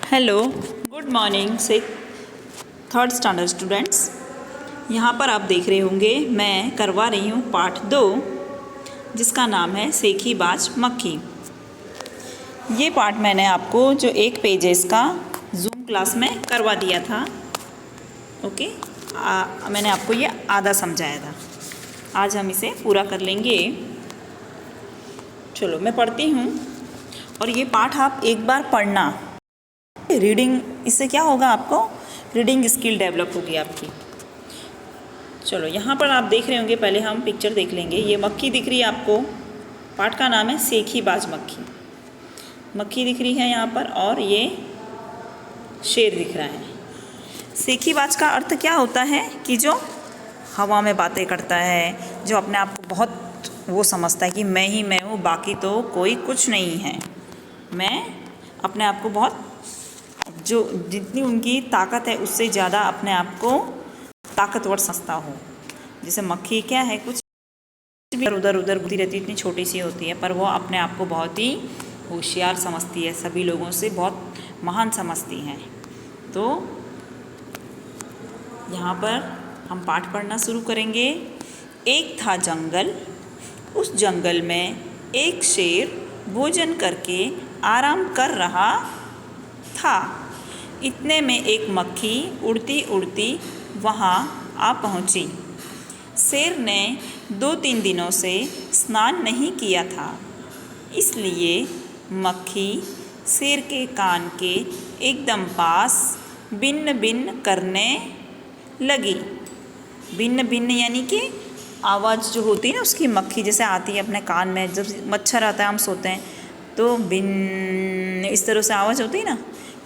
Hello, good morning से third standard students. यहाँ पर आप देख रहे होंगे मैं करवा रही हूँ पार्ट 2 जिसका नाम है सेखी बाज मक्खी। ये पार्ट मैंने आपको जो एक पेजेस का जूम क्लास में करवा दिया था। ओके, मैंने आपको ये आधा समझाया था। आज हम इसे पूरा कर लेंगे। चलो मैं पढ़ती हूँ और ये पाठ आप एक बार पढ़ना। रीडिंग, इससे क्या होगा, आपको रीडिंग स्किल डेवलप होगी आपकी। चलो यहाँ पर आप देख रहे होंगे, पहले हम पिक्चर देख लेंगे। ये मक्खी दिख रही है आपको, पाठ का नाम है सेखी बाज मक्खी। मक्खी दिख रही है यहाँ पर और ये शेर दिख रहा है। सेखी बाज का अर्थ क्या होता है कि जो हवा में बातें करता है, जो अपने आप को बहुत वो समझता है कि मैं ही मैं हूँ, बाकी तो कोई कुछ नहीं है। मैं अपने आप को बहुत, जो जितनी उनकी ताकत है उससे ज़्यादा अपने आप को ताकतवर समझता हो। जैसे मक्खी क्या है, कुछ भी उधर उधर घूमती रहती है, इतनी छोटी सी होती है, पर वो अपने आप को बहुत ही होशियार समझती है, सभी लोगों से बहुत महान समझती हैं। तो यहाँ पर हम पाठ पढ़ना शुरू करेंगे। एक था जंगल, उस जंगल में एक शेर भोजन करके आराम कर रहा था। इतने में एक मक्खी उड़ती उड़ती वहाँ आ पहुँची। शेर ने 2-3 दिनों से स्नान नहीं किया था, इसलिए मक्खी शेर के कान के एकदम पास बिन बिन करने लगी। बिन बिन यानी कि आवाज़ जो होती है ना उसकी, मक्खी जैसे आती है अपने कान में, जब मच्छर आता है हम सोते हैं तो बिन इस तरह से आवाज़ होती है ना,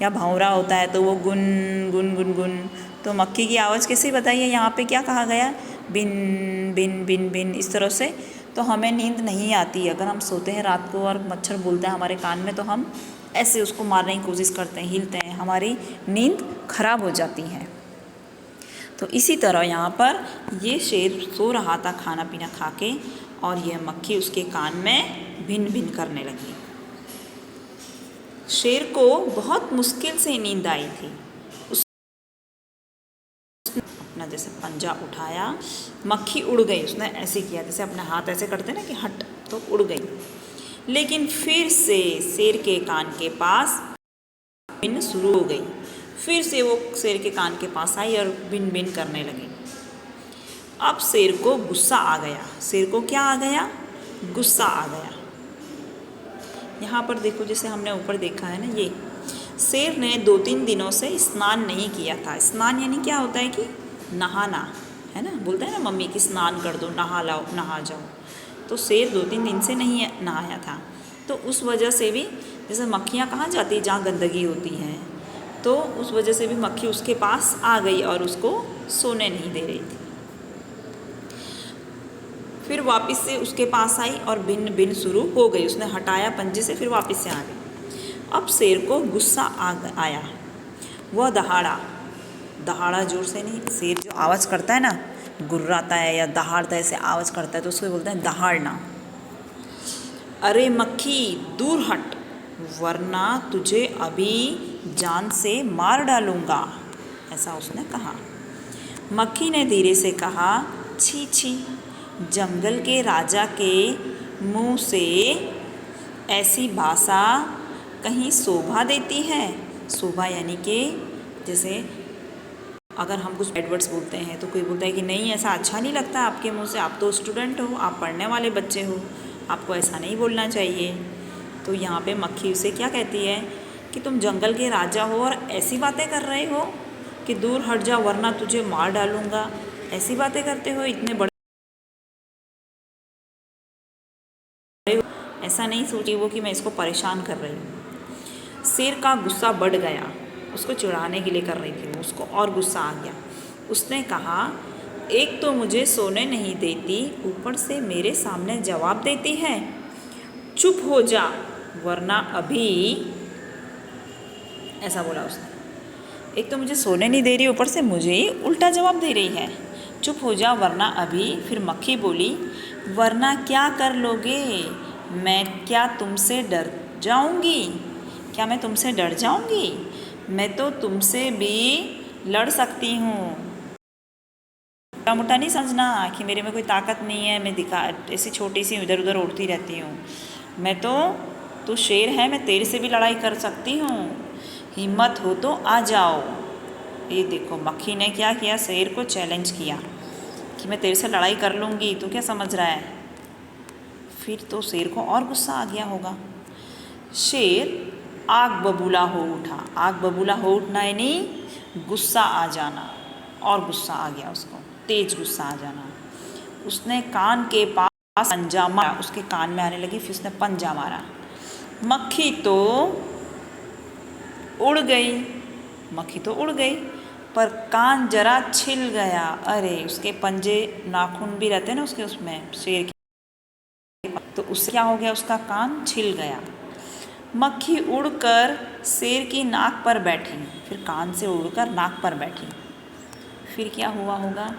या भौंरा होता है तो वो गुन गुन गुन गुन। तो मक्खी की आवाज़ कैसे बताइए, यहाँ पे क्या कहा गया, बिन बिन बिन बिन, इस तरह से। तो हमें नींद नहीं आती अगर हम सोते हैं रात को और मच्छर बोलता है हमारे कान में, तो हम ऐसे उसको मारने की कोशिश करते हैं, हिलते हैं, हमारी नींद खराब हो जाती है। तो इसी तरह यहाँ पर ये शेर सो रहा था खाना पीना खा के, और यह मक्खी उसके कान में भिन भिन करने लगी। शेर को बहुत मुश्किल से नींद आई थी। उसने अपना जैसे पंजा उठाया, मक्खी उड़ गई। उसने ऐसे किया जैसे अपने हाथ ऐसे करते ना कि हट, तो उड़ गई। लेकिन फिर से शेर के कान के पास बिन शुरू हो गई। फिर से वो शेर के कान के पास आई और बिन बिन करने लगी। अब शेर को गुस्सा आ गया। शेर को क्या आ गया, गुस्सा आ गया। यहाँ पर देखो, जैसे हमने ऊपर देखा है ना, ये शेर ने 2-3 दिनों से स्नान नहीं किया था। स्नान यानी क्या होता है कि नहाना, है ना, बोलते हैं ना मम्मी कि स्नान कर दो, नहा लाओ, नहा जाओ। तो शेर 2-3 दिन से नहीं नहाया था, तो उस वजह से भी, जैसे मक्खियाँ कहाँ जाती है जहाँ गंदगी होती है, तो उस वजह से भी मक्खी उसके पास आ गई और उसको सोने नहीं दे रही थी। फिर वापस से उसके पास आई और बिन बिन शुरू हो गई। उसने हटाया पंजे से, फिर वापस से आ गई। अब शेर को गुस्सा आया। वह दहाड़ा जोर से नहीं, शेर जो आवाज़ करता है ना, गुर्राता है या दहाड़ता है, ऐसे आवाज़ करता है, तो उसको बोलते हैं दहाड़ना। अरे मक्खी दूर हट, वरना तुझे अभी जान से मार डालूंगा, ऐसा उसने कहा। मक्खी ने धीरे से कहा, छी छी, जंगल के राजा के मुंह से ऐसी भाषा कहीं शोभा देती है। शोभा यानी कि जैसे अगर हम कुछ बैड वर्ड्स बोलते हैं तो कोई बोलता है कि नहीं, ऐसा अच्छा नहीं लगता आपके मुंह से, आप तो स्टूडेंट हो, आप पढ़ने वाले बच्चे हो, आपको ऐसा नहीं बोलना चाहिए। तो यहाँ पे मक्खी उसे क्या कहती है कि तुम जंगल के राजा हो और ऐसी बातें कर रहे हो कि दूर हट जा वरना तुझे मार डालूंगा, ऐसी बातें करते हो, इतने बड़े, ऐसा नहीं सोची वो कि मैं इसको परेशान कर रही हूँ। शेर का गुस्सा बढ़ गया, उसको चिढ़ाने के लिए कर रही थी वो, उसको और गुस्सा आ गया। उसने कहा, एक तो मुझे सोने नहीं देती, ऊपर से मेरे सामने जवाब देती है, चुप हो जा वरना अभी, ऐसा बोला उसने। एक तो मुझे सोने नहीं दे रही, ऊपर से मुझे उल्टा जवाब दे रही है, चुप हो जा वरना अभी। फिर मक्खी बोली, वरना क्या कर लोगे, मैं क्या तुमसे डर जाऊंगी, क्या मैं तुमसे डर जाऊंगी। मैं तो तुमसे भी लड़ सकती हूँ। छोटा मोटा नहीं समझना कि मेरे में कोई ताकत नहीं है, मैं दिखा ऐसी छोटी सी इधर उधर उड़ती रहती हूँ। मैं तो, तू शेर है, मैं तेरे से भी लड़ाई कर सकती हूँ। हिम्मत हो तो आ जाओ। ये देखो मक्खी ने क्या किया, शेर को चैलेंज किया कि मैं तेरे से लड़ाई कर लूँगी, तू क्या समझ रहा है। फिर तो शेर को और गुस्सा आ गया होगा। शेर आग बबूला हो उठा। आग बबूला हो उठना यानी गुस्सा आ जाना, और गुस्सा आ गया उसको, तेज गुस्सा आ जाना। उसने कान के पास पंजा मारा, उसके कान में आने लगी, फिर उसने पंजा मारा। मक्खी तो उड़ गई, मक्खी तो उड़ गई, पर कान जरा छिल गया। अरे उसके पंजे नाखून भी रहते हैं ना उसके, उसमें शेर के, तो उससे क्या हो गया, उसका कान छिल गया। मक्खी उड़कर शेर की नाक पर बैठी, फिर कान से उड़कर नाक पर बैठी। फिर क्या हुआ होगा,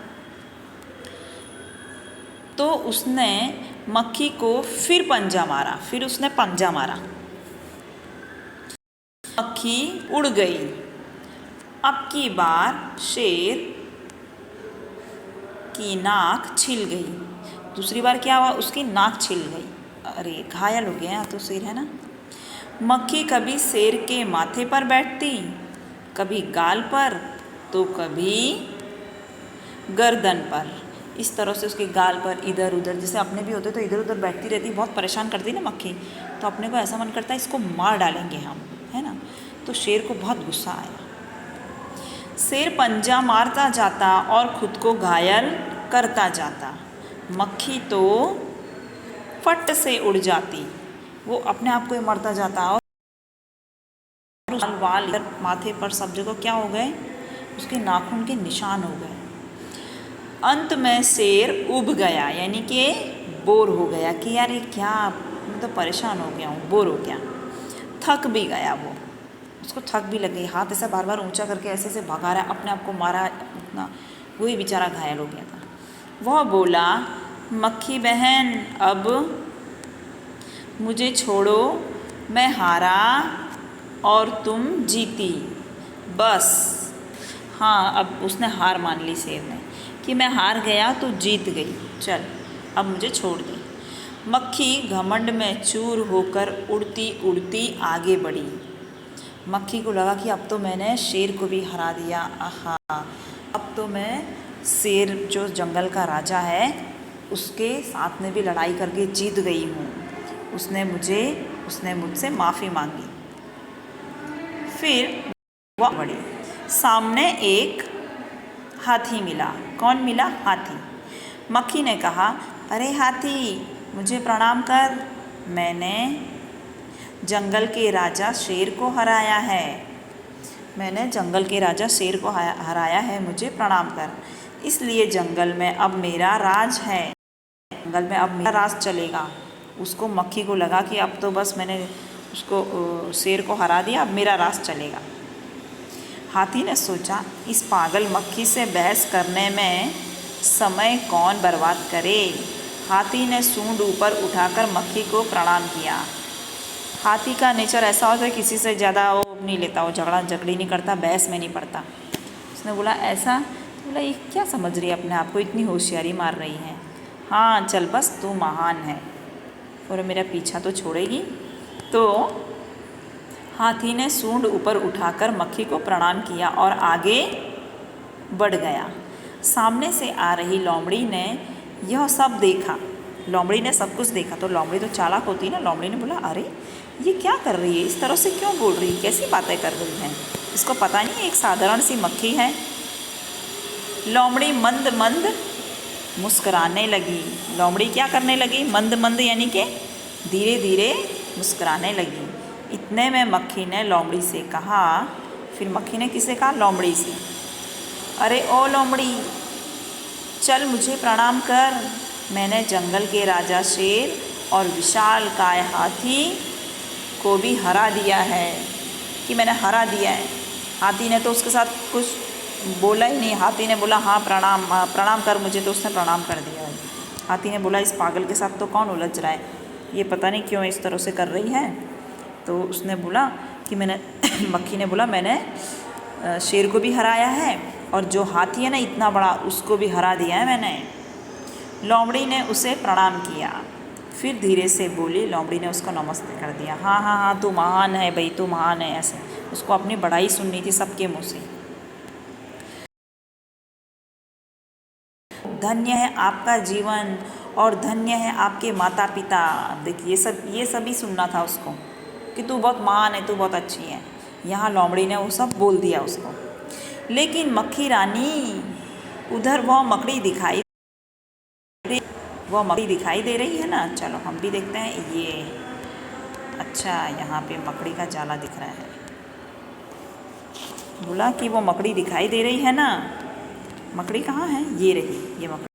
तो उसने मक्खी को फिर पंजा मारा, फिर उसने पंजा मारा। मक्खी उड़ गई। अब की बार शेर की नाक छिल गई। दूसरी बार क्या हुआ, उसकी नाक छिल गई। अरे घायल हो गया तो शेर, है ना। मक्खी कभी शेर के माथे पर बैठती, कभी गाल पर, तो कभी गर्दन पर। इस तरह से उसके गाल पर इधर उधर, जैसे अपने भी होते तो इधर उधर बैठती रहती, बहुत परेशान करती ना मक्खी, तो अपने को ऐसा मन करता है इसको मार डालेंगे हम, है ना। तो शेर को बहुत गुस्सा आया। शेर पंजा मारता जाता और खुद को घायल करता जाता। मक्खी तो फट से उड़ जाती, वो अपने आप को मरता जाता, और वाल इधर माथे पर सब जगह क्या हो गए, उसके नाखून के निशान हो गए। अंत में शेर उब गया, यानी कि बोर हो गया कि यार ये क्या, मैं तो परेशान हो गया हूँ, बोर हो गया। थक भी गया वो, उसको थक भी लग गई। हाथ ऐसा बार बार ऊंचा करके ऐसे ऐसे भगा रहा है, अपने आप को मारा इतना, वही बेचारा घायल हो गया था। वह बोला, मक्खी बहन अब मुझे छोड़ो, मैं हारा और तुम जीती, बस। हाँ, अब उसने हार मान ली शेर ने कि मैं हार गया तो जीत गई, चल अब मुझे छोड़ दे। मक्खी घमंड में चूर होकर उड़ती उड़ती आगे बढ़ी। मक्खी को लगा कि अब तो मैंने शेर को भी हरा दिया, आहा, अब तो मैं शेर जो जंगल का राजा है उसके साथ में भी लड़ाई करके जीत गई हूँ। उसने मुझसे माफ़ी मांगी। फिर वह बढ़ी। सामने एक हाथी मिला। कौन मिला? हाथी। मक्खी ने कहा, अरे हाथी, मुझे प्रणाम कर, मैंने जंगल के राजा शेर को हराया है। मैंने जंगल के राजा शेर को हराया है, मुझे प्रणाम कर। इसलिए जंगल में अब मेरा राज है, जंगल में अब मेरा राज चलेगा। उसको, मक्खी को लगा कि अब तो बस मैंने उसको शेर को हरा दिया, अब मेरा राज चलेगा। हाथी ने सोचा, इस पागल मक्खी से बहस करने में समय कौन बर्बाद करे। हाथी ने सूंड ऊपर उठाकर मक्खी को प्रणाम किया। हाथी का नेचर ऐसा होता है, किसी से ज़्यादा वो नहीं लेता, वो झगड़ी नहीं करता, बहस में नहीं पड़ता। उसने बोला ऐसा, तो बोला ये क्या समझ रही है अपने आप को, इतनी होशियारी मार रही है। हाँ चल, बस तू महान है और मेरा पीछा तो छोड़ेगी। तो हाथी ने सूंड ऊपर उठाकर मक्खी को प्रणाम किया और आगे बढ़ गया। सामने से आ रही लोमड़ी ने यह सब देखा। लोमड़ी ने सब कुछ देखा, तो लोमड़ी तो चालाक होती है ना। लोमड़ी ने बोला, अरे ये क्या कर रही है, इस तरह से क्यों बोल रही है, कैसी बातें कर रही है, इसको पता नहीं एक साधारण सी मक्खी है। लोमड़ी मंद मंद मुस्कुराने लगी। लोमड़ी क्या करने लगी? मंद मंद यानी कि धीरे धीरे मुस्कुराने लगी। इतने में मक्खी ने लोमड़ी से कहा, फिर मक्खी ने किसे कहा? लोमड़ी से, अरे ओ लोमड़ी, चल मुझे प्रणाम कर, मैंने जंगल के राजा शेर और विशाल काय हाथी को भी हरा दिया है। कि मैंने हरा दिया है। हाथी ने तो उसके साथ कुछ बोला ही नहीं। हाथी ने बोला, हाँ प्रणाम कर मुझे, तो उसने प्रणाम कर दिया। हाथी ने बोला, इस पागल के साथ तो कौन उलझ रहा है, ये पता नहीं क्यों इस तरह से कर रही है। तो उसने बोला कि मैंने मक्खी ने बोला मैंने शेर को भी हराया है और जो हाथी है ना इतना बड़ा उसको भी हरा दिया है मैंने। लोमड़ी ने उसे प्रणाम किया, फिर धीरे से बोली। लोमड़ी ने उसको नमस्ते कर दिया। हाँ हाँ हाँ, तू महान है भाई, तू महान है, ऐसे उसको अपनी बड़ाई सुननी थी सबके मुँह से। धन्य है आपका जीवन और धन्य है आपके माता पिता। देखिए ये सब ही सुनना था उसको कि तू बहुत महान है, तू बहुत अच्छी है। यहाँ लोमड़ी ने वो सब बोल दिया उसको। लेकिन मक्खी रानी, उधर वह मकड़ी दिखाई दे रही है ना। चलो हम भी देखते हैं। ये अच्छा, यहाँ पे मकड़ी का जाला दिख रहा है। बोला कि वो मकड़ी दिखाई दे रही है ना। मकड़ी कहाँ है? ये रही, ये मकड़ी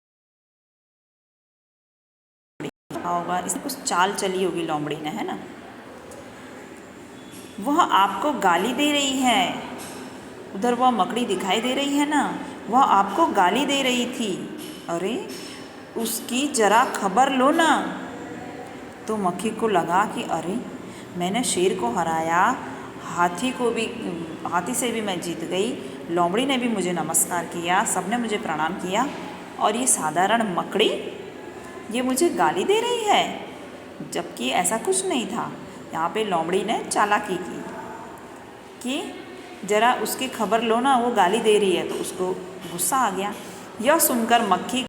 होगा, इसने कुछ चाल चली होगी लोमड़ी ने, है ना। वह आपको गाली दे रही है। उधर वह मकड़ी दिखाई दे रही है ना, वह आपको गाली दे रही थी। अरे उसकी ज़रा खबर लो ना। तो मक्खी को लगा कि अरे मैंने शेर को हराया, हाथी से भी मैं जीत गई, लोमड़ी ने भी मुझे नमस्कार किया, सबने मुझे प्रणाम किया, और ये साधारण मकड़ी ये मुझे गाली दे रही है, जबकि ऐसा कुछ नहीं था। यहाँ पे लोमड़ी ने चालाकी की कि ज़रा उसकी खबर लो ना, वो गाली दे रही है। तो उसको गुस्सा आ गया। यह सुनकर मक्खी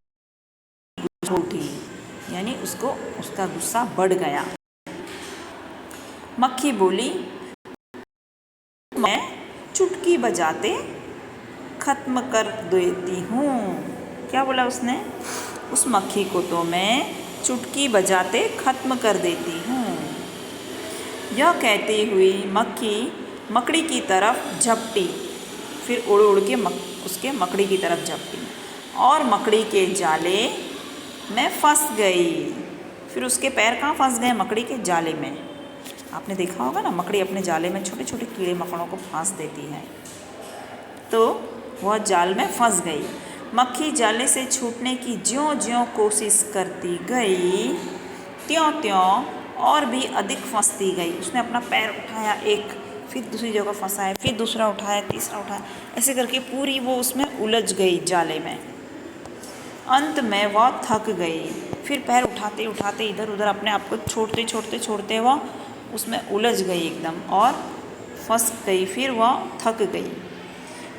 उठी, यानी उसका गुस्सा बढ़ गया। मक्खी बोली, मैं चुटकी बजाते ख़त्म कर देती हूँ। क्या बोला उसने? उस मक्खी को तो मैं चुटकी बजाते ख़त्म कर देती हूँ। यह कहती हुई मक्खी मकड़ी की तरफ झपटी, फिर उड़ उड़ के उसके मकड़ी की तरफ झपटी और मकड़ी के जाले में फंस गई। फिर उसके पैर कहाँ फंस गए? मकड़ी के जाले में। आपने देखा होगा ना, मकड़ी अपने जाले में छोटे छोटे कीड़े मकोड़ों को फांस देती है, तो वह जाल में फंस गई। मक्खी जाले से छूटने की ज्यों-ज्यों कोशिश करती गई, त्यों-त्यों और भी अधिक फंसती गई। उसने अपना पैर उठाया एक, फिर दूसरी जगह फंसाया, फिर दूसरा उठाया, तीसरा उठाया, ऐसे करके पूरी वो उसमें उलझ गई जाले में। अंत में वह थक गई। फिर पैर उठाते उठाते इधर उधर अपने आप को छोड़ते वह उसमें उलझ गई एकदम और फंस गई। फिर वह थक गई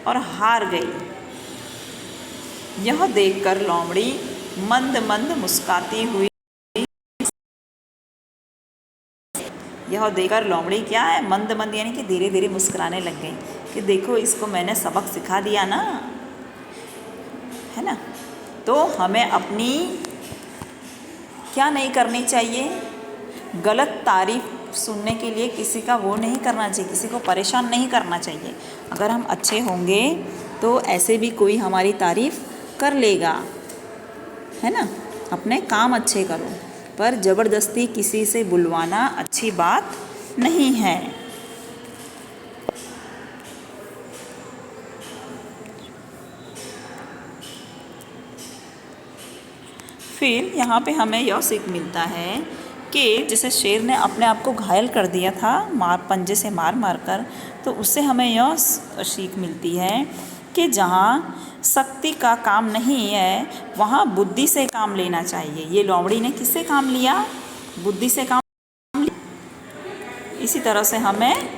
और हार गई। यह देखकर लोमड़ी मंद मंद मुस्कुराती हुई, यह देखकर लोमड़ी क्या है, मंद मंद यानी कि धीरे धीरे मुस्कुराने लग गई कि देखो इसको मैंने सबक सिखा दिया ना, है ना। तो हमें अपनी क्या नहीं करनी चाहिए, गलत तारीफ सुनने के लिए किसी का वो नहीं करना चाहिए, किसी को परेशान नहीं करना चाहिए। अगर हम अच्छे होंगे तो ऐसे भी कोई हमारी तारीफ़ कर लेगा, है ना। अपने काम अच्छे करो, पर ज़बरदस्ती किसी से बुलवाना अच्छी बात नहीं है। फिर यहाँ पे हमें यह सीख मिलता है कि जैसे शेर ने अपने आप को घायल कर दिया था पंजे से मार मार कर, तो उससे हमें यह सीख मिलती है कि जहाँ शक्ति का काम नहीं है वहाँ बुद्धि से काम लेना चाहिए। ये लोमड़ी ने किससे काम लिया? बुद्धि से काम लिया। इसी तरह से हमें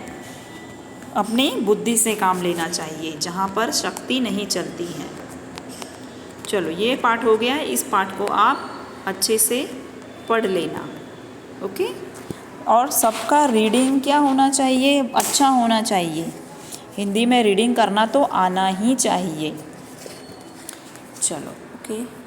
अपनी बुद्धि से काम लेना चाहिए जहाँ पर शक्ति नहीं चलती है। चलो ये पाठ हो गया, इस पाठ को आप अच्छे से पढ़ लेना, ओके। और सबका रीडिंग क्या होना चाहिए? अच्छा होना चाहिए। हिंदी में रीडिंग करना तो आना ही चाहिए। चलो ओके।